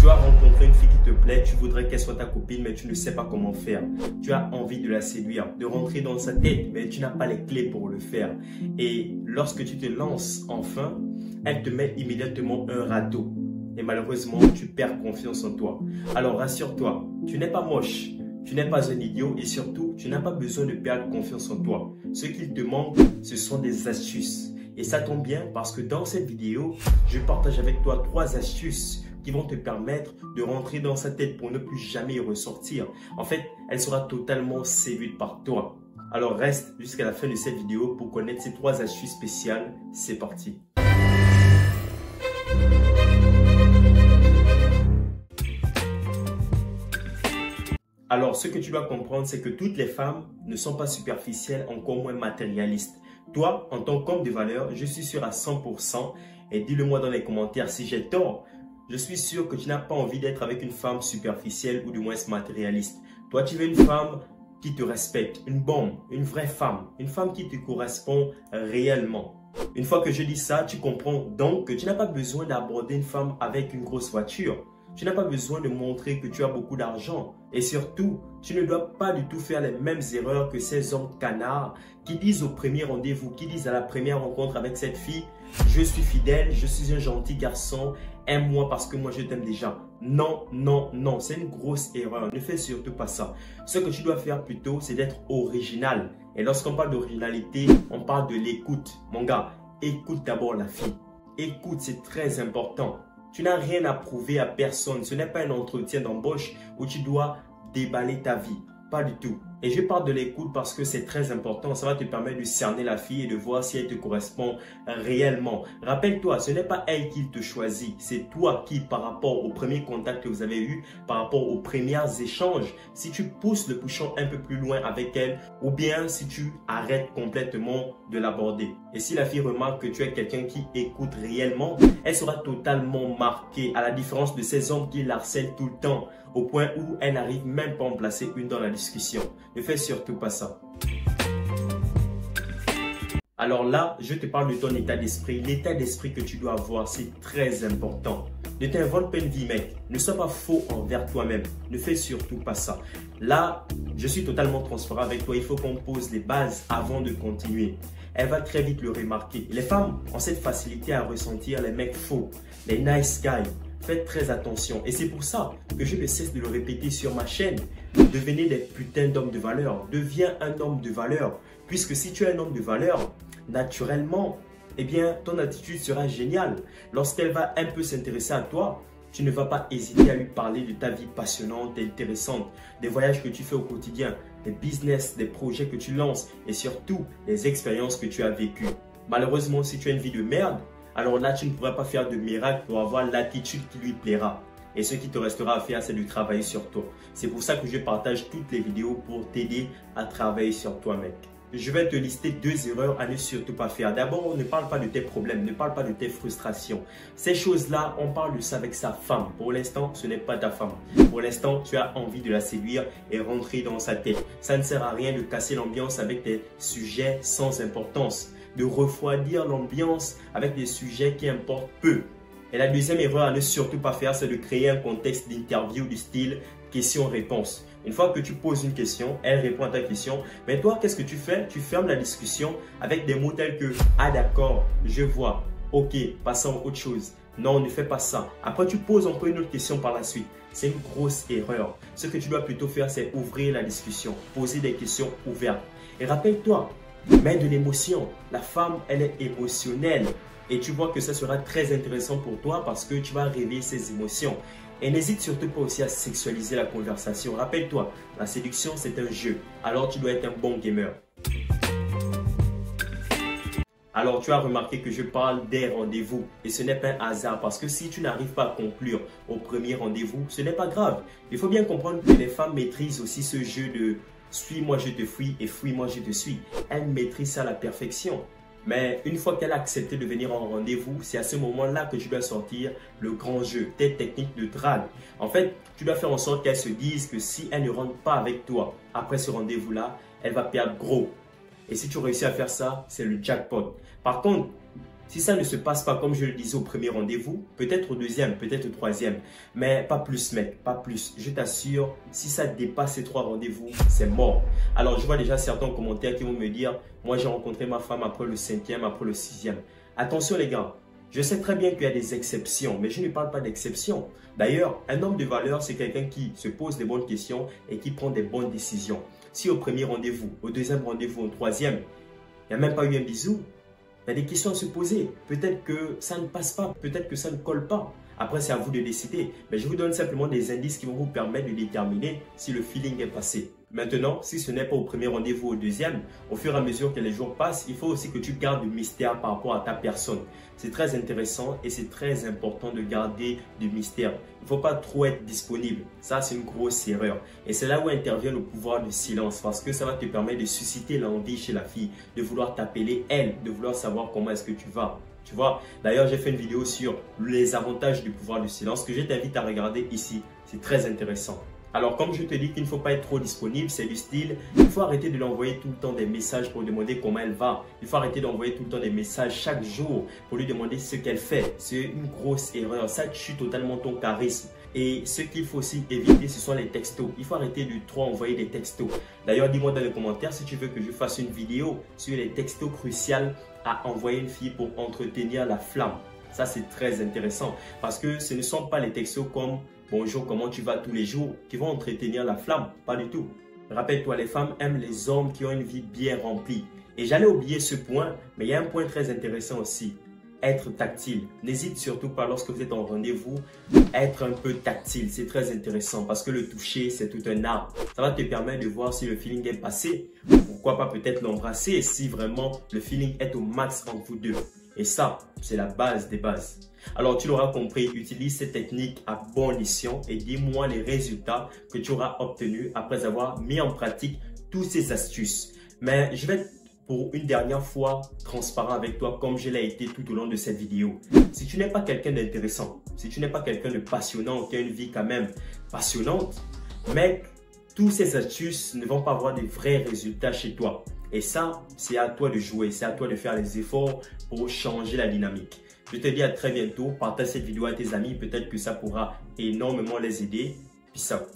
Tu as rencontré une fille qui te plaît, tu voudrais qu'elle soit ta copine, mais tu ne sais pas comment faire. Tu as envie de la séduire, de rentrer dans sa tête, mais tu n'as pas les clés pour le faire. Et lorsque tu te lances enfin, elle te met immédiatement un râteau. Et malheureusement, tu perds confiance en toi. Alors rassure-toi, tu n'es pas moche, tu n'es pas un idiot et surtout, tu n'as pas besoin de perdre confiance en toi. Ce qu'il te manque, ce sont des astuces. Et ça tombe bien parce que dans cette vidéo, je partage avec toi 3 astuces qui vont te permettre de rentrer dans sa tête pour ne plus jamais y ressortir. En fait, elle sera totalement séduite par toi. Alors reste jusqu'à la fin de cette vidéo pour connaître ces 3 astuces spéciales. C'est parti. Alors, ce que tu dois comprendre, c'est que toutes les femmes ne sont pas superficielles, encore moins matérialistes. Toi, en tant qu'homme de valeur, je suis sûr à 100%, et dis-le moi dans les commentaires si j'ai tort, je suis sûr que tu n'as pas envie d'être avec une femme superficielle ou du moins matérialiste. Toi, tu veux une femme qui te respecte, une bombe, une vraie femme, une femme qui te correspond réellement. Une fois que je dis ça, tu comprends donc que tu n'as pas besoin d'aborder une femme avec une grosse voiture. Tu n'as pas besoin de montrer que tu as beaucoup d'argent. Et surtout, tu ne dois pas du tout faire les mêmes erreurs que ces hommes canards qui disent au premier rendez-vous, qui disent à la première rencontre avec cette fille, je suis fidèle, je suis un gentil garçon, aime-moi parce que moi je t'aime déjà. Non, non, non, c'est une grosse erreur. Ne fais surtout pas ça. Ce que tu dois faire plutôt, c'est d'être original. Et lorsqu'on parle d'originalité, on parle de l'écoute. Mon gars, écoute d'abord la fille. Écoute, c'est très important. Tu n'as rien à prouver à personne. Ce n'est pas un entretien d'embauche où tu dois déballer ta vie. Pas du tout. Et je parle de l'écoute parce que c'est très important. Ça va te permettre de cerner la fille et de voir si elle te correspond réellement. Rappelle-toi, ce n'est pas elle qui te choisit. C'est toi qui, par rapport au premier contact que vous avez eu, par rapport aux premiers échanges, si tu pousses le bouchon un peu plus loin avec elle ou bien si tu arrêtes complètement de l'aborder. Et si la fille remarque que tu es quelqu'un qui écoute réellement, elle sera totalement marquée à la différence de ces hommes qui l'harcèlent tout le temps au point où elle n'arrive même pas à en placer une dans la discussion. Ne fais surtout pas ça. Alors là, je te parle de ton état d'esprit. L'état d'esprit que tu dois avoir, c'est très important. Ne t'invente pas une vie, mec. Ne sois pas faux envers toi-même. Ne fais surtout pas ça. Là, je suis totalement transparent avec toi. Il faut qu'on pose les bases avant de continuer. Elle va très vite le remarquer. Les femmes ont cette facilité à ressentir les mecs faux, les nice guys. Faites très attention. Et c'est pour ça que je ne cesse de le répéter sur ma chaîne. Devenez des putains d'hommes de valeur. Deviens un homme de valeur. Puisque si tu es un homme de valeur, naturellement, eh bien, ton attitude sera géniale. Lorsqu'elle va un peu s'intéresser à toi, tu ne vas pas hésiter à lui parler de ta vie passionnante et intéressante, des voyages que tu fais au quotidien, des business, des projets que tu lances et surtout des expériences que tu as vécues. Malheureusement, si tu as une vie de merde, alors là, tu ne pourras pas faire de miracle pour avoir l'attitude qui lui plaira. Et ce qui te restera à faire, c'est de travailler sur toi. C'est pour ça que je partage toutes les vidéos pour t'aider à travailler sur toi, mec. Je vais te lister 2 erreurs à ne surtout pas faire. D'abord, ne parle pas de tes problèmes, ne parle pas de tes frustrations. Ces choses-là, on parle de ça avec sa femme. Pour l'instant, ce n'est pas ta femme. Pour l'instant, tu as envie de la séduire et rentrer dans sa tête. Ça ne sert à rien de casser l'ambiance avec des sujets sans importance, de refroidir l'ambiance avec des sujets qui importent peu. Et la deuxième erreur à ne surtout pas faire, c'est de créer un contexte d'interview du style question-réponse. Une fois que tu poses une question, elle répond à ta question. Mais toi, qu'est-ce que tu fais? Tu fermes la discussion avec des mots tels que « Ah d'accord, je vois. Ok, passons à autre chose. » Non, ne fais pas ça. Après, tu poses encore une autre question par la suite. C'est une grosse erreur. Ce que tu dois plutôt faire, c'est ouvrir la discussion. Poser des questions ouvertes. Et rappelle-toi, mets de l'émotion. La femme, elle est émotionnelle. Et tu vois que ça sera très intéressant pour toi parce que tu vas réveiller ses émotions. Et n'hésite surtout pas aussi à sexualiser la conversation. Rappelle-toi, la séduction, c'est un jeu. Alors, tu dois être un bon gamer. Alors, tu as remarqué que je parle des rendez-vous. Et ce n'est pas un hasard parce que si tu n'arrives pas à conclure au premier rendez-vous, ce n'est pas grave. Il faut bien comprendre que les femmes maîtrisent aussi ce jeu de « suis-moi, je te fuis » et « fuis-moi, je te suis ». Elles maîtrisent ça à la perfection. Mais une fois qu'elle a accepté de venir en rendez-vous, c'est à ce moment-là que tu dois sortir le grand jeu, tes techniques de drague. En fait, tu dois faire en sorte qu'elle se dise que si elle ne rentre pas avec toi après ce rendez-vous-là, elle va perdre gros. Et si tu réussis à faire ça, c'est le jackpot. Par contre, Si ça ne se passe pas comme je le disais au premier rendez-vous, peut-être au deuxième, peut-être au troisième, mais pas plus mec, pas plus. Je t'assure, si ça dépasse ces 3 rendez-vous, c'est mort. Alors je vois déjà certains commentaires qui vont me dire, moi j'ai rencontré ma femme après le 5e, après le 6e. Attention les gars, je sais très bien qu'il y a des exceptions, mais je ne parle pas d'exceptions. D'ailleurs, un homme de valeur, c'est quelqu'un qui se pose des bonnes questions et qui prend des bonnes décisions. Si au premier rendez-vous, au deuxième rendez-vous, au troisième, il n'y a même pas eu un bisou, il y a des questions à se poser. Peut-être que ça ne passe pas, peut-être que ça ne colle pas. Après, c'est à vous de décider. Mais je vous donne simplement des indices qui vont vous permettre de déterminer si le feeling est passé. Maintenant, si ce n'est pas au premier rendez-vous ou au deuxième, au fur et à mesure que les jours passent, il faut aussi que tu gardes du mystère par rapport à ta personne. C'est très intéressant et c'est très important de garder du mystère. Il ne faut pas trop être disponible. Ça, c'est une grosse erreur. Et c'est là où intervient le pouvoir du silence parce que ça va te permettre de susciter l'envie chez la fille, de vouloir t'appeler elle, de vouloir savoir comment est-ce que tu vas. Tu vois, d'ailleurs, j'ai fait une vidéo sur les avantages du pouvoir du silence que je t'invite à regarder ici. C'est très intéressant. Alors, comme je te dis qu'il ne faut pas être trop disponible, c'est du style, il faut arrêter de lui envoyer tout le temps des messages pour lui demander comment elle va. Il faut arrêter d'envoyer tout le temps des messages chaque jour pour lui demander ce qu'elle fait. C'est une grosse erreur. Ça tue totalement ton charisme. Et ce qu'il faut aussi éviter, ce sont les textos. Il faut arrêter de trop envoyer des textos. D'ailleurs, dis-moi dans les commentaires si tu veux que je fasse une vidéo sur les textos cruciaux à envoyer une fille pour entretenir la flamme. Ça, c'est très intéressant parce que ce ne sont pas les textos comme « Bonjour, comment tu vas » tous les jours qui vont entretenir la flamme. Pas du tout. Rappelle-toi, les femmes aiment les hommes qui ont une vie bien remplie. Et j'allais oublier ce point, mais il y a un point très intéressant aussi. Être tactile. N'hésite surtout pas lorsque vous êtes en rendez-vous, être un peu tactile. C'est très intéressant parce que le toucher, c'est tout un art. Ça va te permettre de voir si le feeling est passé. Pourquoi pas peut-être l'embrasser si vraiment le feeling est au max entre vous deux. Et ça, c'est la base des bases. Alors, tu l'auras compris, utilise cette technique à bon escient et dis-moi les résultats que tu auras obtenus après avoir mis en pratique toutes ces astuces. Mais je vais être pour une dernière fois transparent avec toi comme je l'ai été tout au long de cette vidéo. Si tu n'es pas quelqu'un d'intéressant, si tu n'es pas quelqu'un de passionnant, qui a une vie quand même passionnante, mais toutes ces astuces ne vont pas avoir de vrais résultats chez toi. Et ça, c'est à toi de jouer, c'est à toi de faire les efforts pour changer la dynamique. Je te dis à très bientôt, partage cette vidéo à tes amis, peut-être que ça pourra énormément les aider. Peace out.